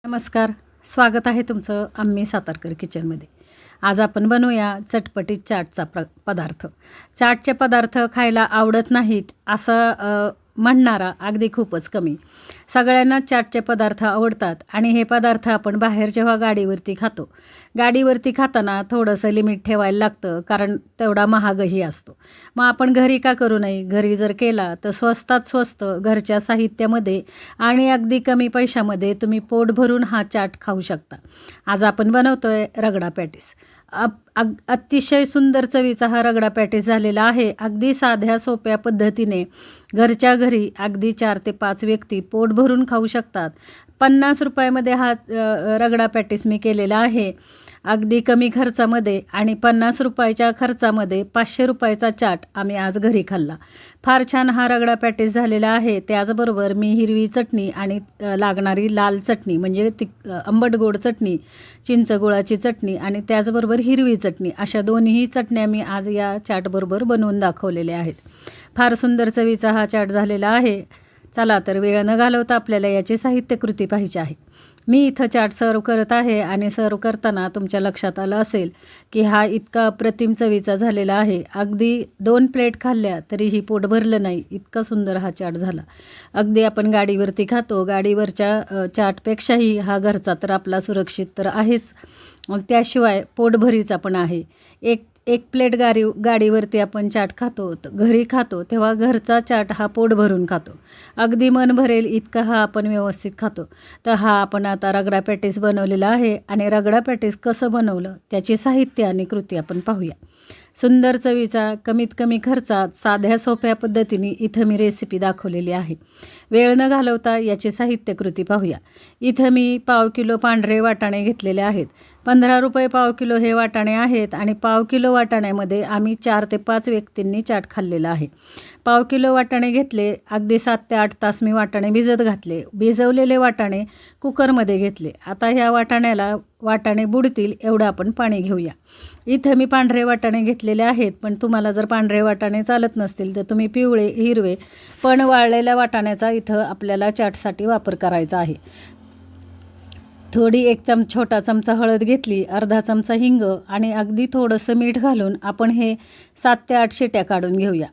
नमस्कार, स्वागत आहे तुमचं आम्ही सातारकर किचनमध्ये. आज आपण बनवूया चटपटीत चाटचा पदार्थ. चाटचे पदार्थ खायला आवडत नाहीत असं म्हणणारा अगदी खूपच कमी. सगळ्यांना चाटचे पदार्थ आवडतात आणि हे पदार्थ आपण बाहेर जेव्हा गाडीवरती खातो, गाडीवरती खाताना थोडंसं लिमिट ठेवायला लागतं, कारण तेवढा महागही असतो. मग आपण घरी का करू नये? घरी जर केला तर स्वस्तात स्वस्त घरच्या साहित्यामध्ये आणि अगदी कमी पैशामध्ये तुम्ही पोट भरून हा चाट खाऊ शकता. आज आपण बनवतोय रगडा पॅटीस. अतिशय सुंदर चवीचा हा रगडा पॅटीस झालेला आहे. अगदी साध्या सोप्या पद्धतीने घरच्या घरी अगदी 4 ते 5 व्यक्ती पोट भरून खाऊ शकतात. 50 रुपयामध्ये हा रगडा पॅटीस मी केलेला आहे. अगदी कमी खर्चामध्ये आणि 50 रुपयाच्या खर्चामध्ये 500 रुपयाचा चाट आम्ही आज घरी खाल्ला. फार छान हा रगडा पॅटीस झालेला आहे. त्याचबरोबर मी हिरवी चटणी आणि लागणारी लाल चटणी म्हणजे आंबट गोड चटणी, चिंच गुळाची चटणी आणि त्याचबरोबर हिरवी चटणी अशा दोन्ही चटण्या मी आज या चाटबरोबर बनवून दाखवलेल्या आहेत. फार सुंदर चवीचा हा चाट झालेला आहे. चला तर वेळ न घालवता आपल्याला याची साहित्यकृती पाहिजे आहे. मी इथं चाट सर्व करत आहे आणि सर्व करताना तुमच्या लक्षात आलं असेल की हा इतका अप्रतिम चवीचा झालेला आहे. अगदी 2 प्लेट खाल्ल्या तरीही पोट भरलं नाही, इतका सुंदर हा चाट झाला. अगदी आपण गाडीवरती खातो, गाडीवरच्या चाटपेक्षाही हा घरचा तर आपला सुरक्षित तर आहेच, त्याशिवाय पोटभरीचा पण आहे. एक प्लेट गाडीवरती आपण चाट खातो, घरी खातो तेव्हा घरचा चाट हा पोट भरून खातो. अगदी मन भरेल इतका हा आपण व्यवस्थित खातो. तर हा आपण आता रगडा पॅटीस बनवलेला आहे आणि रगडा पॅटीस कसं बनवलं त्याची साहित्य आणि कृती आपण पाहूया. सुंदर चवीचा कमीत कमी खर्चात साध्या सोप्या पद्धतीने इथं मी रेसिपी दाखवलेली आहे. वेळ न घालवता याची साहित्य कृती पाहूया. इथं मी पाव किलो पांढरे वाटाणे घेतलेले आहेत. 15 रुपये पाव किलो हे वाटाणे आहेत आणि पाव किलो वाटाण्यामध्ये आम्ही 4 ते 5 व्यक्तींनी चाट खाल्लेला आहे. पाव किलो वाटाणे घेतले. अगदी 7 ते 8 तास मी वाटाणे भिजत घातले. भिजवलेले वाटाणे कुकरमध्ये घेतले. आता ह्या वाटाणे बुडतील एवढं आपण पाणी घेऊया. इथं मी पांढरे वाटाणे घेतलेले आहेत, पण तुम्हाला जर पांढरे वाटाणे चालत नसतील तर तुम्ही पिवळे, हिरवे पण वाळलेल्या वाटाण्याचा इथं आपल्याला चाटसाठी वापर करायचा आहे. थोडी छोटा चमचा हळद घेतली, अर्धा चमचा हिंग आणि अगदी थोडंसं मीठ घालून आपण हे 7 ते 8 शिट्या काढून घेऊया.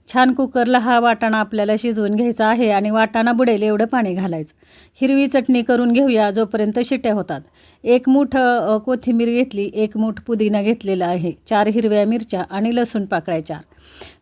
छान कुकरला हा वाटाणा आपल्याला शिजवून घ्यायचा आहे आणि वाटाणा बुडेल एवढं पाणी घालायचं. हिरवी चटणी करून घेऊया जोपर्यंत शिट्या होतात. 1 मूठ कोथिंबीर घेतली, 1 मूठ पुदिना घेतलेला आहे, 4 हिरव्या मिरच्या आणि लसूण पाकळ्या 4.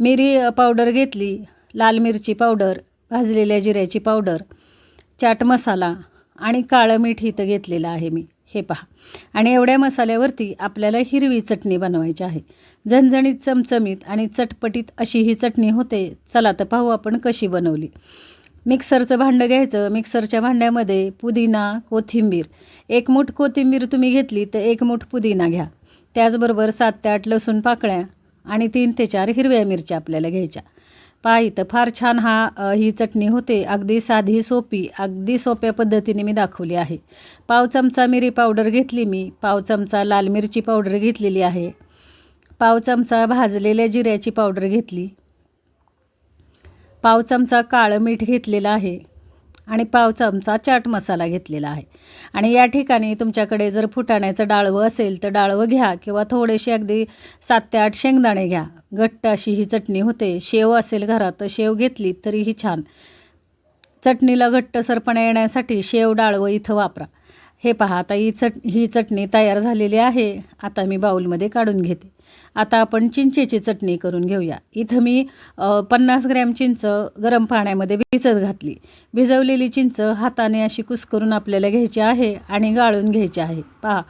मिरी पावडर घेतली, लाल मिरची पावडर, भाजलेल्या जिऱ्याची पावडर, चाट मसाला आणि काळं मीठ इथं घेतलेलं आहे मी, हे पहा. आणि एवढ्या मसाल्यावरती आपल्याला हिरवी चटणी बनवायची आहे. झणझणीत, चमचमीत आणि चटपटीत अशी ही चटणी होते. चला तर पाहू आपण कशी बनवली. मिक्सरचं भांडं घ्यायचं. मिक्सरच्या भांड्यामध्ये पुदिना, कोथिंबीर, 1 मूठ कोथिंबीर तुम्ही घेतली तर 1 मूठ पुदिना घ्या. त्याचबरोबर 7 ते 8 लसूण पाकळ्या आणि 3 ते 4 हिरव्या मिरच्या आपल्याला घ्यायच्या. पहा इथं फार छान ही चटणी होते. अगदी साधी सोपी, अगदी सोप्या पद्धतीने मी दाखवली आहे. पाव चमचा मिरी पावडर घेतली मी, पाव चमचा लाल मिरची पावडर घेतलेली आहे, पाव चमचा भाजलेल्या जिऱ्याची पावडर घेतली, पाव चमचा काळं मीठ घेतलेलं आहे आणि पाव चमचा चाट मसाला घेतलेला आहे. आणि या ठिकाणी तुमच्याकडे जर फुटाण्याचं डाळवं असेल तर डाळवं घ्या किंवा थोडेसे अगदी 7 ते 8 शेंगदाणे घ्या. घट्ट अशी ही चटणी होते. शेव असेल घरात तर शेव घेतली तरीही छान. चटणीला घट्टसरपणा येण्यासाठी शेव डाळवं इथं वापरा. हे पहा आता ही चटणी तयार झालेली आहे. आता मी बाऊलमध्ये काढून घेते. आता आपण चिंचेची चटणी करून घेऊया. इथं मी 50 ग्रॅम चिंच गरम पाण्यामध्ये भिजत घातली. भिजवलेली चिंच हाताने अशी कुस्करून आपल्याला घ्यायची आहे आणि गाळून घ्यायची आहे. पहा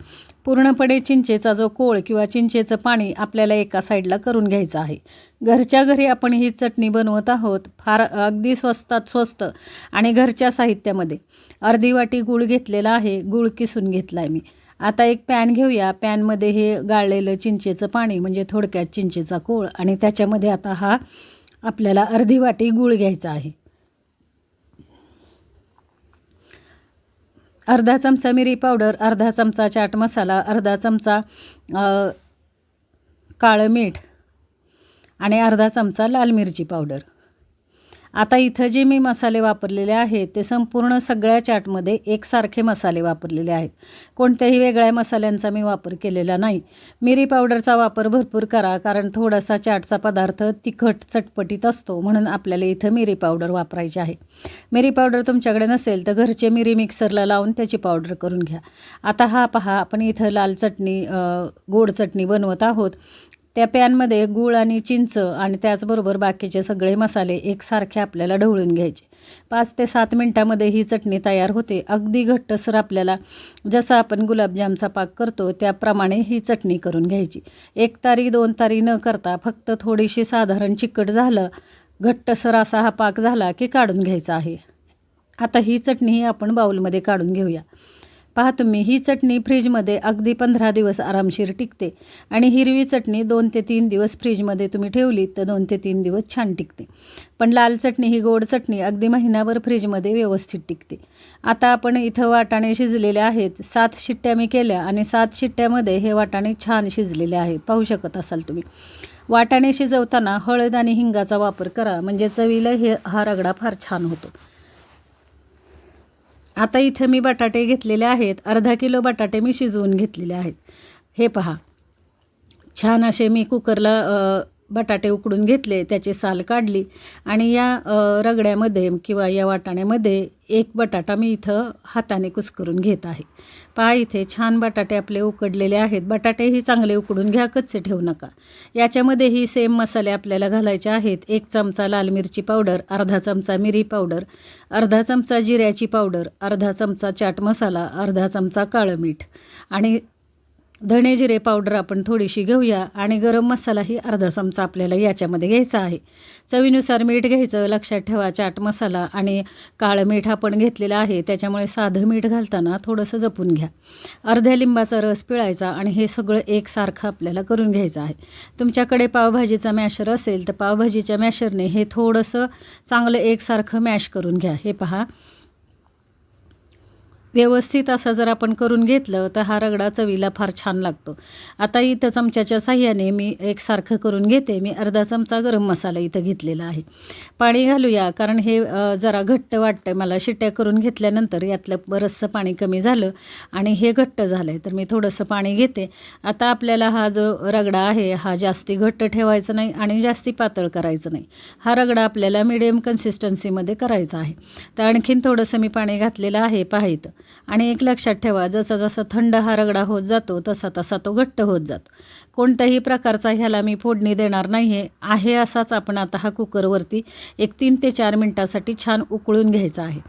पूर्णपणे चिंचेचा जो कोळ किंवा चिंचेचं पाणी आपल्याला एका साईडला करून घ्यायचं आहे. घरच्या घरी आपण ही चटणी बनवत आहोत. फार अगदी स्वस्तात स्वस्त आणि घरच्या साहित्यामध्ये. अर्धी वाटी गूळ घेतलेला आहे. गूळ किसून घेतला आहे मी. आता एक पॅन घेऊया. पॅनमध्ये हे गाळलेलं चिंचेचं पाणी म्हणजे थोडक्यात चिंचेचा कोळ आणि त्याच्यामध्ये आता हा आपल्याला अर्धी वाटी गूळ घ्यायचा आहे. अर्धा चमचा मिरी पावडर, अर्धा चमचा चाट मसाला, अर्धा चमचा काळं मीठ आणि अर्धा चमचा लाल मिरची पावडर आता इथं जे मी मसाले वापरलेले आहेत ते संपूर्ण सगळ्या चाटमध्ये एकसारखे मसाले वापरलेले आहेत. कोणत्याही वेगळ्या मसाल्यांचा मी वापर केलेला नाही. मिरी पावडरचा वापर भरपूर करा, कारण थोडासा चाटचा पदार्थ तिखट चटपटीत असतो, म्हणून आपल्याला इथं मिरी पावडर वापरायची आहे. मिरी पावडर तुमच्याकडे नसेल तर घरचे मिरी मिक्सरला लावून त्याची पावडर करून घ्या. आता हा पहा, आपण इथं लाल चटणी गोड चटणी बनवत आहोत. त्या पॅनमध्ये गूळ आणि चिंच आणि त्याचबरोबर बाकीचे सगळे मसाले एकसारखे आपल्याला ढवळून घ्यायचे. 5 ते 7 मिनटामध्ये ही चटणी तयार होते. अगदी घट्टसर आपल्याला जसं आपण गुलाबजामचा पाक करतो त्याप्रमाणे ही चटणी करून घ्यायची. 1 तारी 2 तारी न करता फक्त थोडीशी साधारण चिकट झालं, घट्टसर असा हा पाक झाला की काढून घ्यायचा आहे. आता ही चटणी आपण बाउलमध्ये काढून घेऊया. पहा तुम्ही, ही चटणी फ्रीजमध्ये अगदी 15 दिवस आरामशीर टिकते आणि हिरवी चटणी 2 ते 3 दिवस फ्रीजमध्ये तुम्ही ठेवली तर 2 ते 3 दिवस छान टिकते. पण लाल चटणी ही गोड चटणी अगदी महिनाभर फ्रीजमध्ये व्यवस्थित टिकते. आता आपण इथं वाटाणे शिजलेले आहेत. 7 शिट्ट्या मी केल्या आणि 7 शिट्ट्यामध्ये हे वाटाणे छान शिजलेले आहेत, पाहू शकत असाल तुम्ही. वाटाणे शिजवताना हळद आणि हिंगाचा वापर करा, म्हणजे चवीला हा रगडा फार छान होतो. आता इथं मी बटाटे घेतलेले आहेत. अर्धा किलो बटाटे मी शिजवून घेतलेले आहेत. हे पहा, छान असे मी कुकरला बटाटे उकडून घेतले, त्याची साल काढली आणि या रगड्यामध्ये किंवा या वाटाण्यामध्ये एक बटाटा मी इथं हाताने कुस्करून घेत आहे. पहा, इथे छान बटाटे आपले उकडलेले आहेत. बटाटेही चांगले उकडून घ्या, कच्चे ठेवू नका. याच्यामध्येही सेम मसाले आपल्याला घालायचे आहेत. 1 चमचा लाल मिरची पावडर, अर्धा चमचा मिरी पावडर, अर्धा चमचा जिऱ्याची पावडर, अर्धा चमचा चाट मसाला, अर्धा चमचा काळं मीठ आणि धणे जिरे पावडर आपण थोडीशी घेऊया आणि गरम मसालाही अर्धा चमचा आपल्याला याच्यामध्ये घ्यायचा आहे. चवीनुसार मीठ घ्यायचं. लक्षात ठेवा, चाट मसाला आणि काळं मीठ आपण घेतलेलं आहे, त्याच्यामुळे साधं मीठ घालताना थोडंसं जपून घ्या. अर्ध्या लिंबाचा रस पिळायचा आणि हे सगळं एकसारखं आपल्याला करून घ्यायचं आहे. तुमच्याकडे पावभाजीचा मॅशर असेल तर पावभाजीच्या मॅशरने हे थोडंसं चांगलं एकसारखं मॅश करून घ्या. हे पहा, व्यवस्थित असं जर आपण करून घेतलं तर हा रगडा चवीला फार छान लागतो. आता इथं चमच्याच्या साह्याने मी एकसारखं करून घेते. मी अर्धा चमचा गरम मसाला इथं घेतलेला आहे. पाणी घालूया, कारण हे जरा घट्ट वाटतं मला. शिट्ट्या करून घेतल्यानंतर यातलं बरंचसं पाणी कमी झालं आणि हे घट्ट झालं आहे, तर मी थोडंसं पाणी घेते. आता आपल्याला हा जो रगडा आहे हा जास्ती घट्ट ठेवायचा नाही आणि जास्ती पातळ करायचं नाही. हा रगडा आपल्याला मिडियम कन्सिस्टन्सीमध्ये करायचा आहे. तर आणखीन थोडंसं मी पाणी घातलेलं आहे, पहा इथं. आणि एक लक्षात ठेवा, जसा जसा थंड हा रगडा होत जातो तसा तसा तो घट्ट होत जातो. कोणत्याही प्रकारचा ह्याला मी फोडणी देणार नाही आहे. असाच आपण आता हा कुकरवरती 3 ते 4 मिनटासाठी छान उकळून घ्यायचा आहे.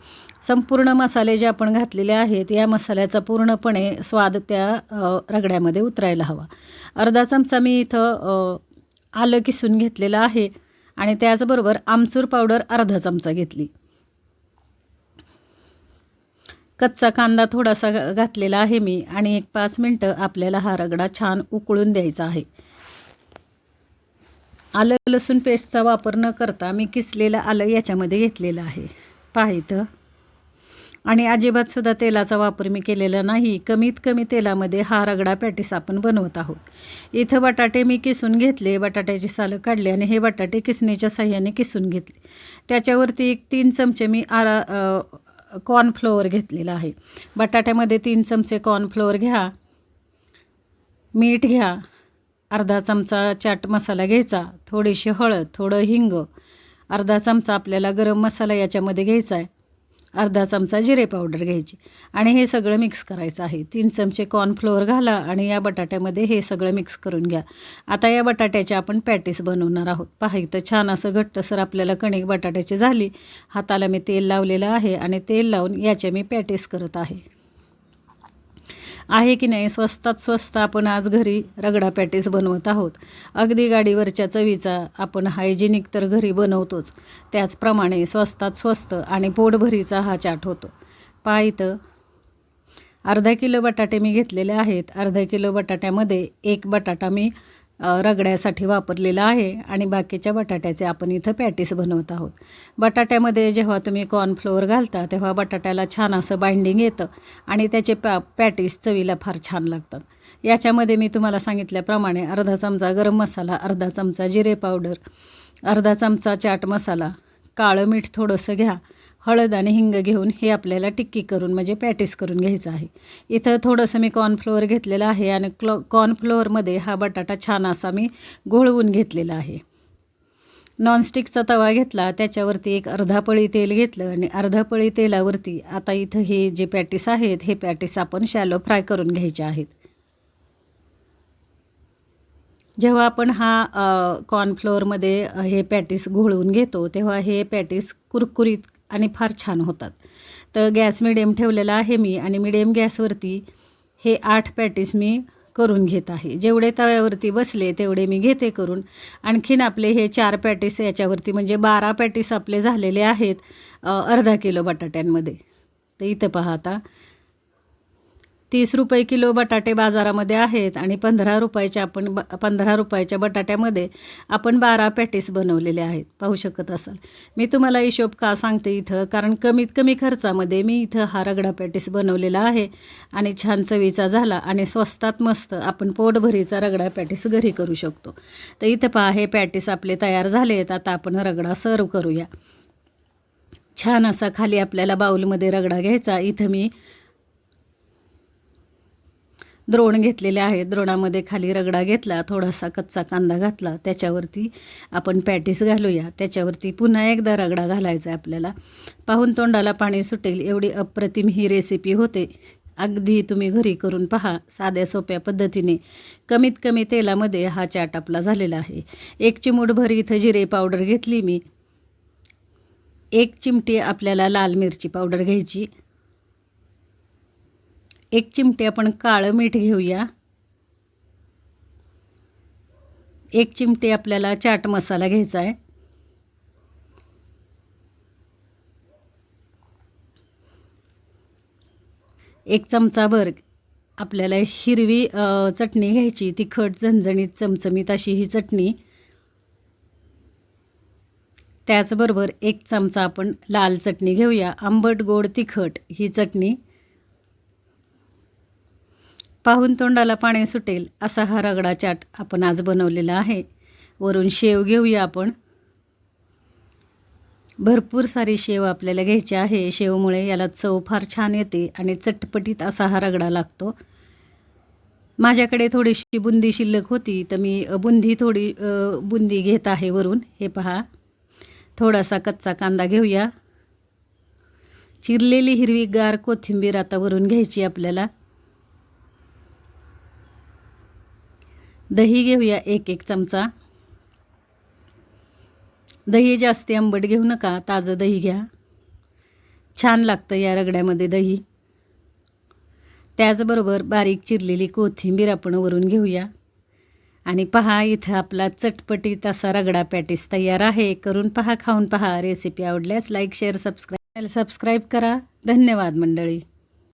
संपूर्ण मसाले जे आपण घातलेले आहेत या मसाल्याचा पूर्णपणे स्वाद त्या रगड्यामध्ये उतरायला हवा. अर्धा चमचा मी इथं आलं किसून घेतलेलं आहे आणि त्याचबरोबर आमचूर पावडर अर्धा चमचा घेतली. कच्चा कांदा थोडासा घातलेला आहे मी आणि 5 मिनटं आपल्याला हा रगडा छान उकळून द्यायचा आहे. आलं लसूण पेस्टचा वापर न करता मी किसलेलं आलं याच्यामध्ये घेतलेलं आहे, पहा इथं. आणि अजिबातसुद्धा तेलाचा वापर मी केलेला नाही. कमीत कमी तेलामध्ये हा रगडा पॅटीस आपण बनवत आहोत. इथं बटाटे मी किसून घेतले, बटाट्याची सालं काढली आणि हे बटाटे किसणीच्या साह्याने किसून घेतले. त्याच्यावरती 3 चमचे मी कॉर्नफ्लोअर घेतलेला आहे. बटाट्यामध्ये 3 चमचे कॉर्नफ्लोअर घ्या. मीठ घ्या, अर्धा चमचा चाट मसाला घ्यायचा, थोडीशी हळद, थोडं हिंग, अर्धा चमचा आपल्याला गरम मसाला याच्यामध्ये घ्यायचा आहे, अर्धा चमचा जिरे पावडर घ्यायची आणि हे सगळं मिक्स करायचं आहे. 3 चमचे कॉर्नफ्लोअर घाला आणि या बटाट्यामध्ये हे सगळं मिक्स करून घ्या. आता या बटाट्याचे आपण पॅटीस बनवणार आहोत. पहा इथं छान असं घट्टसर आपल्याला कणिक बटाट्याची झाली. हाताला मी तेल लावलेलं आहे आणि तेल लावून याचे मी पॅटीस करत आहे की नाही. स्वस्तात स्वस्त आपण आज घरी रगडा पॅटीस बनवत आहोत. अगदी गाडीवरच्या चवीचा आपण हायजेनिक तर घरी बनवतोच, त्याचप्रमाणे स्वस्तात स्वस्त आणि पोटभरीचा हा चाट होतो. पहा इथं अर्धा किलो बटाटे मी घेतलेले आहेत. अर्धा किलो बटाट्यामध्ये 1 बटाटा मी रगड्यासाठी वापरलेला आहे आणि बाकीच्या बटाट्याचे आपण इथं पॅटीस बनवत आहोत. बटाट्यामध्ये जेव्हा तुम्ही कॉर्नफ्लोअर घालता तेव्हा बटाट्याला छान असं बाइंडिंग येतं आणि त्याचे पॅटीस चवीला फार छान लागतात. याच्यामध्ये मी तुम्हाला सांगितल्याप्रमाणे अर्धा चमचा गरम मसाला, अर्धा चमचा जिरे पावडर, अर्धा चमचा चाट मसाला, काळं मीठ थोडंसं घ्या, हळद आणि हिंग घेऊन हे आपल्याला टिक्की करून म्हणजे पॅटीस करून घ्यायचं आहे. इथं थोडंसं मी कॉर्नफ्लोअर घेतलेलं आहे आणि कॉर्नफ्लोअरमध्ये हा बटाटा छान असा मी घोळवून घेतलेला आहे. नॉनस्टिकचा तवा घेतला, त्याच्यावरती एक अर्धा पळी तेल घेतलं आणि अर्धा पळी तेलावरती आता इथं हे जे पॅटीस आहेत हे पॅटीस आपण शॅलो फ्राय करून घ्यायचे आहेत. जेव्हा आपण हा कॉर्नफ्लोअरमध्ये हे पॅटीस घोळवून घेतो तेव्हा हे पॅटीस कुरकुरीत आणि फार छान होतात. तर गॅस मिडियम ठेवलेला आहे मी आणि मिडियम गॅसवरती हे 8 पॅटीस मी करून घेत आहे. जेवढे तव्यावरती बसले तेवढे मी घेते करून. आणखीन आपले हे 4 पॅटीस याच्यावरती म्हणजे 12 पॅटीस आपले झालेले आहेत अर्धा किलो बटाट्यांमध्ये. तर इथं पहा आता 30 रुपये किलो बटाटे बाजारामध्ये आहेत आणि 15 रुपयाच्या बटाट्यामध्ये आपण 12 पॅटीस बनवलेले आहेत. पाहू शकत असाल. मी तुम्हाला हिशोब का सांगते इथं, कारण कमीत कमी खर्चामध्ये मी इथं हा रगडा पॅटीस बनवलेला आहे आणि छान चवीचा झाला आणि स्वस्तात मस्त आपण पोटभरीचा रगडा पॅटीस घरी करू शकतो. तर इथं पहा हे पॅटीस आपले तयार झालेत. आता आपण रगडा सर्व करूया. छान असा खाली आपल्याला बाउलमध्ये रगडा घ्यायचा. इथं मी द्रोण घेतलेले आहेत. द्रोणामध्ये खाली रगडा घेतला, थोडासा कच्चा कांदा घातला, त्याच्यावरती आपण पॅटीस घालूया. त्याच्यावरती पुन्हा एकदा रगडा घालायचा आहे आपल्याला. पाहून तोंडाला पाणी सुटेल एवढी अप्रतिम ही रेसिपी होते. अगदी तुम्ही घरी करून पहा. साध्या सोप्या पद्धतीने कमीत कमी तेलामध्ये हा चाट आपला झालेला आहे. 1 चिमूटभर इथं जिरे पावडर घेतली मी. 1 चिमटी आपल्याला लाल मिरची पावडर घ्यायची. 1 चिमटी आपण काळं मीठ घेऊया. 1 चिमटी आपल्याला चाट मसाला घ्यायचा आहे. एक चमचाभर आपल्याला हिरवी चटणी घ्यायची, तिखट झणझणीत चमचमीत अशी ही चटणी. त्याचबरोबर 1 चमचा आपण लाल चटणी घेऊया, आंबट गोड तिखट ही चटणी. पाहून तोंडाला पाणी सुटेल असा हा रगडा चाट आपण आज बनवलेला आहे. वरून शेव घेऊया आपण. भरपूर सारी शेव आपल्याला घ्यायची आहे. शेवमुळे याला चव फार छान येते आणि चटपटीत असा हा रगडा लागतो. माझ्याकडे थोडीशी बुंदी शिल्लक होती तर मी बुंदी घेत आहे वरून. हे पहा, थोडासा कच्चा कांदा घेऊया. चिरलेली हिरवीगार कोथिंबीर आता वरून घ्यायची आपल्याला. दही घेऊया 1 चमचा. दही जास्त आंबट घेऊ नका, ताजं दही घ्या. छान लागतं या रगड्यामध्ये दही. त्याचबरोबर बारीक चिरलेली कोथिंबीर आपण वरून घेऊया. आणि पहा इथं आपला चटपटीत असा रगडा पॅटीस तयार आहे. करून पहा, खाऊन पहा. रेसिपी आवडल्यास लाईक, शेअर, सबस्क्राईब करा. धन्यवाद मंडळी.